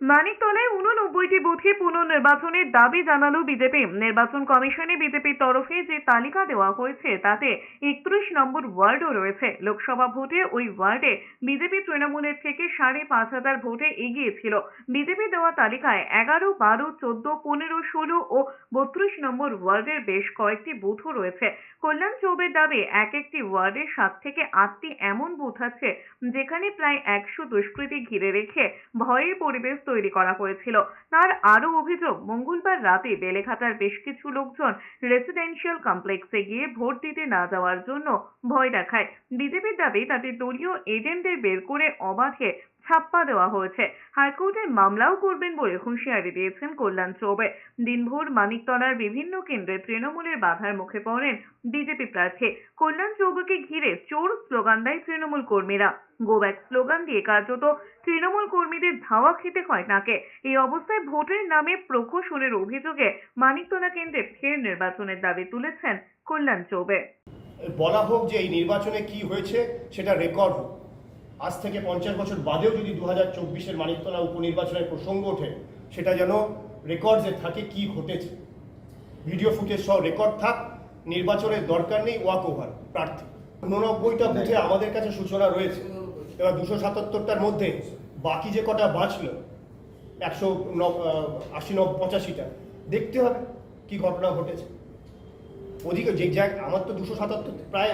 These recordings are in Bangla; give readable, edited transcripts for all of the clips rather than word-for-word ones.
মানিকতলায় 89টি বুথে পুনর্নির্বাচনের দাবি জানালো বিজেপি। নির্বাচন কমিশনে বিজেপির তরফে যে তালিকা দেওয়া হয়েছে তাতে 31 নম্বর ওয়ার্ডও রয়েছে। লোকসভা ভোটে ওই ওয়ার্ডে বিজেপি তৃণমূলের থেকে 5,500 ভোটে এগিয়ে ছিল। বিজেপি দেওয়া তালিকায় 11, 12, 14, 15, 16 ও 32 নম্বর ওয়ার্ডের বেশ কয়েকটি বুথও রয়েছে। কল্যাণ চৌবের দাবি, এক একটি ওয়ার্ডে 7 থেকে 8টি এমন বুথ আছে যেখানে প্রায় 100 দুষ্কৃতী ঘিরে রেখে ভয়ের পরিবেশ তৈরি করা হয়েছিল। তার আরো অভিযোগ, মঙ্গলবার রাতে বেলেঘাটার বেশ কিছু লোকজন রেসিডেন্সিয়াল কমপ্লেক্সে গিয়ে ভোট দিতে না যাওয়ার জন্য ভয় দেখায়। বিজেপির দাবি তাতে দলীয় এজেন্টদের বের করে অবাধে ছাপ্পা দেওয়া হয়েছে। হাইকোর্টে মামলাও করবেন বলে হুঁশিয়ারি দিয়েছেন কল্যাণ চৌবে। দিনভর মানিকতলার বিভিন্ন কেন্দ্রে তৃণমূলের বাধার মুখে পড়েন বিজেপি প্রার্থী। কল্যাণ চৌবেকে ঘিরে চোর স্লোগান দেয় তৃণমূল কর্মীরা। গো ব্যাক স্লোগান দিয়ে কার্যত তৃণমূল কর্মীদের ধাওয়া খেতে হয় তাকে। এই অবস্থায় ভোটের নামে প্রহসনের অভিযোগে মানিকতলা কেন্দ্রে ফের নির্বাচনের দাবি তুলেছেন কল্যাণ চৌবে। বলা হোক যে এই নির্বাচনে কি হয়েছে সেটা রেকর্ড হোক। আজ থেকে 50 বছর বাদেও যদি 2024-এর মানিকতলা উপনির্বাচনের প্রসঙ্গ ওঠে, সেটা যেন রেকর্ডে থাকে কি ঘটেছে। ভিডিও ফুটেজ সহ রেকর্ড থাক। নির্বাচনের দরকার নেই ওয়াক ওভার প্রার্থী। 89টা বুথে আমাদের কাছে সূচনা রয়েছে। এবার 277টার মধ্যে বাকি যে কটা বাঁচলো 185-85টা দেখতে হবে কি ঘটনা ঘটেছে। ওদিকে যে আমার তো 277 প্রায়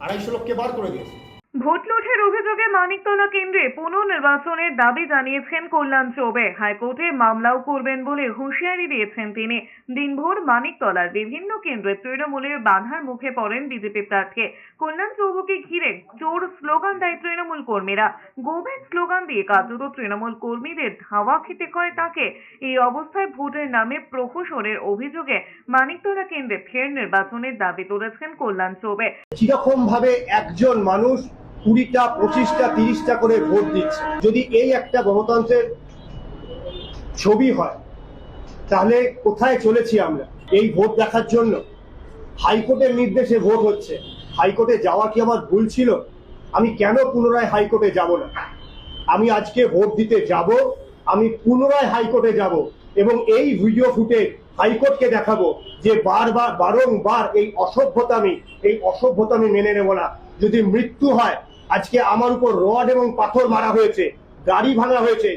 250 লোককে বার করে দিয়েছে। ভোট লুঠের অভিযোগে মানিকতলা কেন্দ্রে পুনর্নির্বাচনের দাবি জানিয়েছেন কল্যাণ চৌবে। হাইকোর্টে মামলাও করবেন বলে হুঁশিয়ারি দিয়েছেন তিনি। দিনভর মানিকতলার বিভিন্ন কেন্দ্রে তৃণমূলের বাধার মুখে পড়েন বিজেপি প্রার্থী। কল্যাণ চৌবেকে ঘিরে চোর স্লোগান দেয় তৃণমূল কর্মীরা। গো ব্যাক স্লোগান দিয়ে কার্যত তৃণমূল কর্মীদের ধাওয়া খেতে হয় তাকে। এই অবস্থায় ভোটের নামে প্রহসনের অভিযোগে মানিকতলা কেন্দ্রে ফের নির্বাচনের দাবি তুলেছেন কল্যাণ চৌবে। কিরকম ভাবে একজন মানুষ 20টা, 25টা, 30টা করে ভোট দিচ্ছে। যদি এই একটা গণতন্ত্রের ছবি হয়, তাহলে কোথায় চলেছি আমরা? এই ভোট দেখার জন্য হাইকোর্টের নির্দেশে ভোট হচ্ছে। হাইকোর্টে যাওয়া কি আমার ভুল ছিল? আমি কেন পুনরায় হাইকোর্টে যাব না? আমি আজকে ভোট দিতে যাব, আমি পুনরায় হাইকোর্টে যাব এবং এই ভিডিও ফুটে হাইকোর্টকে দেখাবো যে বারংবার এই অসভ্যতা আমি মেনে নেব না। যদি মৃত্যু হয়, আজকে আমার উপর রড এবং পাথর মারা হয়েছে, গাড়ি ভাঙা হয়েছে।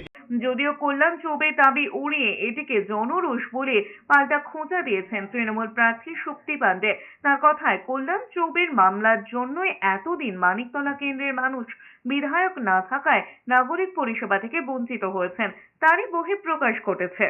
যদিও কল্যাণ চৌবের দাবি উড়িয়ে এটিকে জনরোষ বলে পাল্টা খোঁচা দিয়েছেন তৃণমূল প্রার্থী শক্তি পাণ্ডে। তার কথায়, কল্যাণ চৌবের মামলার জন্যই এতদিন মানিকতলা কেন্দ্রের মানুষ বিধায়ক না থাকায় নাগরিক পরিষেবা থেকে বঞ্চিত হয়েছেন, তারই বহিঃপ্রকাশ ঘটেছে।